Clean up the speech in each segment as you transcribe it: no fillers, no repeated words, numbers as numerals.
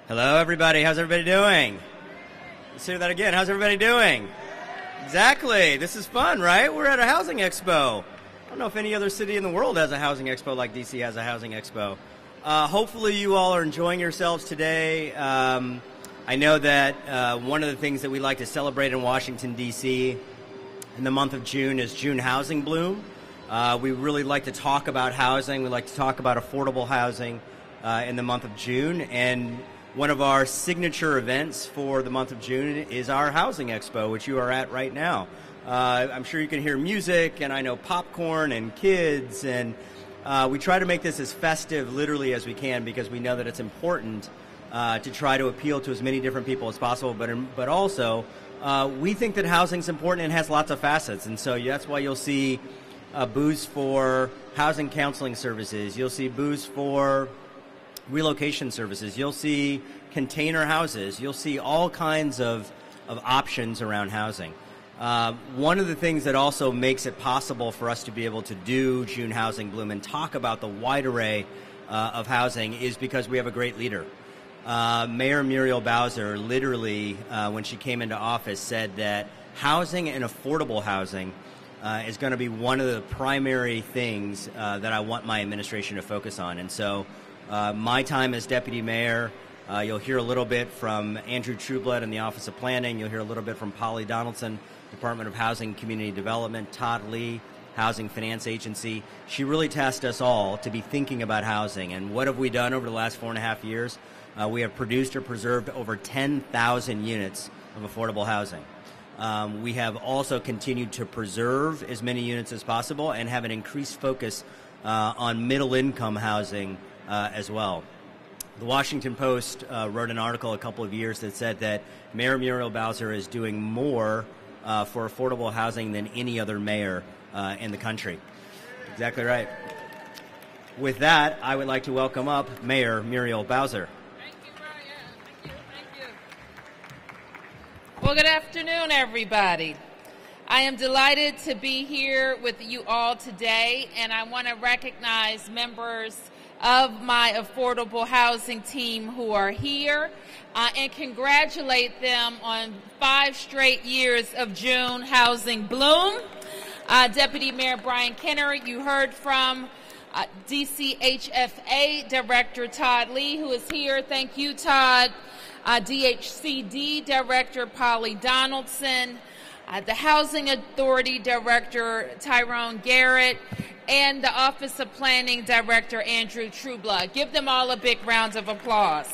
Hello, everybody. How's everybody doing? Let's hear that again. How's everybody doing? Exactly. This is fun, right? We're at a housing expo. I don't know if any other city in the world has a housing expo like DC has a housing expo. Hopefully you all are enjoying yourselves today. I know that one of the things that we like to celebrate in Washington, D.C. in the month of June is June Housing Bloom. We really like to talk about housing. We like to talk about affordable housing in the month of June. And one of our signature events for the month of June is our Housing Expo, which you are at right now. I'm sure you can hear music, and I know popcorn and kids, and we try to make this as festive literally as we can because we know that it's important to try to appeal to as many different people as possible, but also we think that housing is important and has lots of facets, and so that's why you'll see booths for housing counseling services. You'll see booths for relocation services. You'll see container houses. You'll see all kinds of options around housing. One of the things that also makes it possible for us to be able to do June Housing Bloom and talk about the wide array of housing is because we have a great leader. Mayor Muriel Bowser literally, when she came into office, said that housing and affordable housing is going to be one of the primary things that I want my administration to focus on. And so my time as deputy mayor, you'll hear a little bit from Andrew Trueblood in the Office of Planning. You'll hear a little bit from Polly Donaldson, Department of Housing and Community Development, Todd Lee, Housing Finance Agency. She really tasked us all to be thinking about housing. And what have we done over the last 4.5 years? We have produced or preserved over 10,000 units of affordable housing. We have also continued to preserve as many units as possible and have an increased focus on middle-income housing as well. The Washington Post wrote an article a couple of years that said that Mayor Muriel Bowser is doing more for affordable housing than any other mayor in the country. Exactly right. With that, I would like to welcome up Mayor Muriel Bowser. Thank you, Brian. Thank you. Well, good afternoon, everybody. I am delighted to be here with you all today, and I want to recognize members of my affordable housing team who are here and congratulate them on 5 straight years of June Housing Bloom. Deputy Mayor Brian Kenner, you heard from DCHFA Director Todd Lee, who is here. Thank you, Todd. DHCD Director Polly Donaldson, the Housing Authority Director Tyrone Garrett, and the Office of Planning Director Andrew Trueblood. Give them all a big round of applause.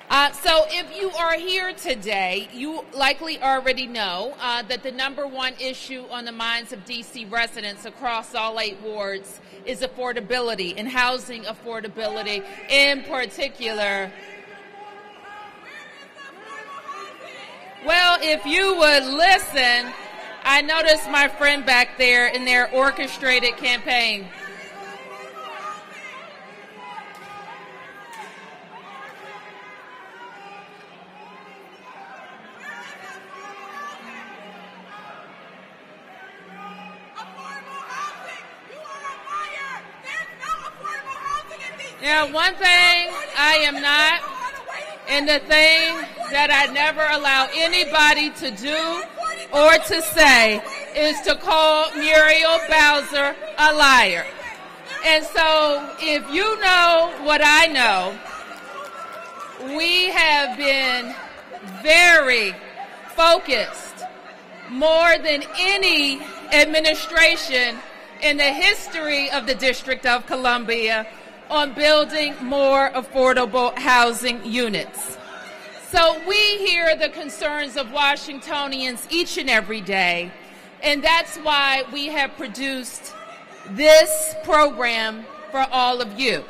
So if you are here today, you likely already know that the #1 issue on the minds of D.C. residents across all 8 wards is affordability and housing affordability in particular. Well, if you would listen, I noticed my friend back there in their orchestrated campaign. Now, one thing I am not, and the thing that I never allow anybody to do or to say is to call Muriel Bowser a liar. And so if you know what I know, we have been very focused, more than any administration in the history of the District of Columbia, on building more affordable housing units. So we hear the concerns of Washingtonians each and every day, and that's why we have produced this program for all of you.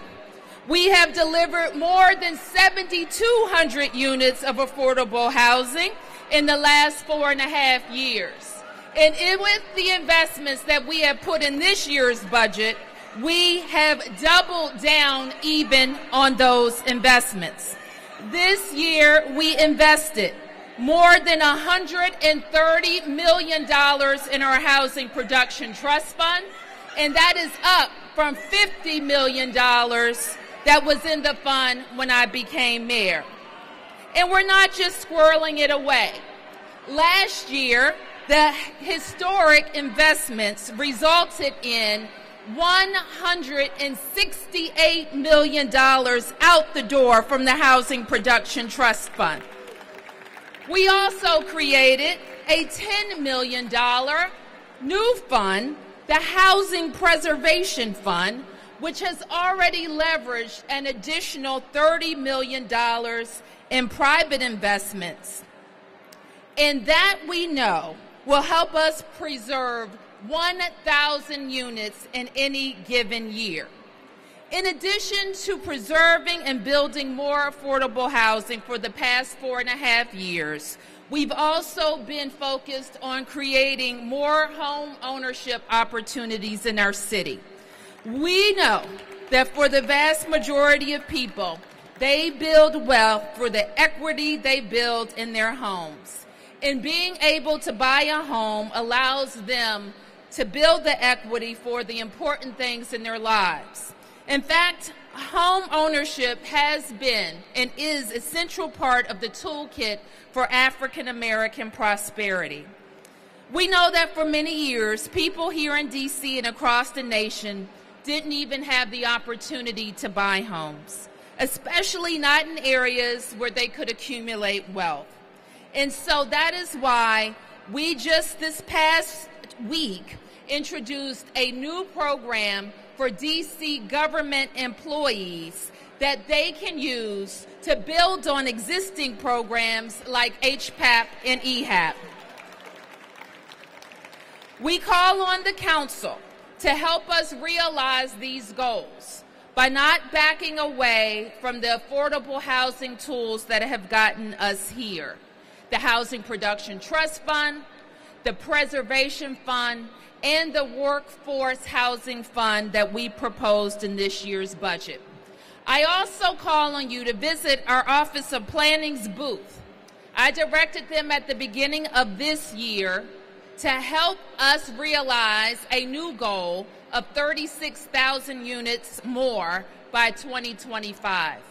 We have delivered more than 7,200 units of affordable housing in the last 4.5 years. And with the investments that we have put in this year's budget, we have doubled down even on those investments. This year, we invested more than $130 million in our Housing Production Trust Fund, and that is up from $50 million that was in the fund when I became mayor. And we're not just squirreling it away. Last year, the historic investments resulted in $168 million out the door from the Housing Production Trust Fund. We also created a $10 million new fund, the Housing Preservation Fund, which has already leveraged an additional $30 million in private investments. And that we know will help us preserve 1,000 units in any given year. In addition to preserving and building more affordable housing for the past 4.5 years, we've also been focused on creating more home ownership opportunities in our city. We know that for the vast majority of people, they build wealth for the equity they build in their homes. And being able to buy a home allows them to build the equity for the important things in their lives. In fact, home ownership has been and is a central part of the toolkit for African American prosperity. We know that for many years, people here in D.C. and across the nation didn't even have the opportunity to buy homes, especially not in areas where they could accumulate wealth. And so that is why we just this past week introduced a new program for D.C. government employees that they can use to build on existing programs like HPAP and EHAP. We call on the council to help us realize these goals by not backing away from the affordable housing tools that have gotten us here. The Housing Production Trust Fund, the Preservation Fund, and the Workforce Housing Fund that we proposed in this year's budget. I also call on you to visit our Office of Planning's booth. I directed them at the beginning of this year to help us realize a new goal of 36,000 units more by 2025.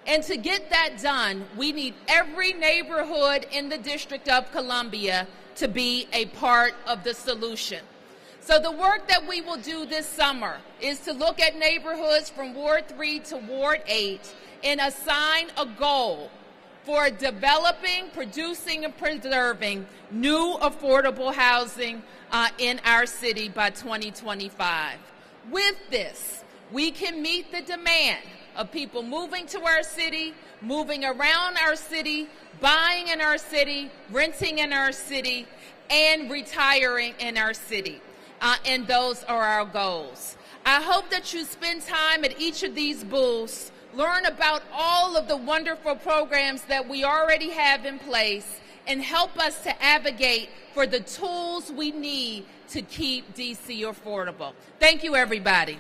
And to get that done, we need every neighborhood in the District of Columbia to be a part of the solution. So the work that we will do this summer is to look at neighborhoods from Ward 3 to Ward 8 and assign a goal for developing, producing, and preserving new affordable housing in our city by 2025. With this, we can meet the demand of people moving to our city, moving around our city, buying in our city, renting in our city, and retiring in our city. And those are our goals. I hope that you spend time at each of these booths, learn about all of the wonderful programs that we already have in place, and help us to advocate for the tools we need to keep D.C. affordable. Thank you, everybody.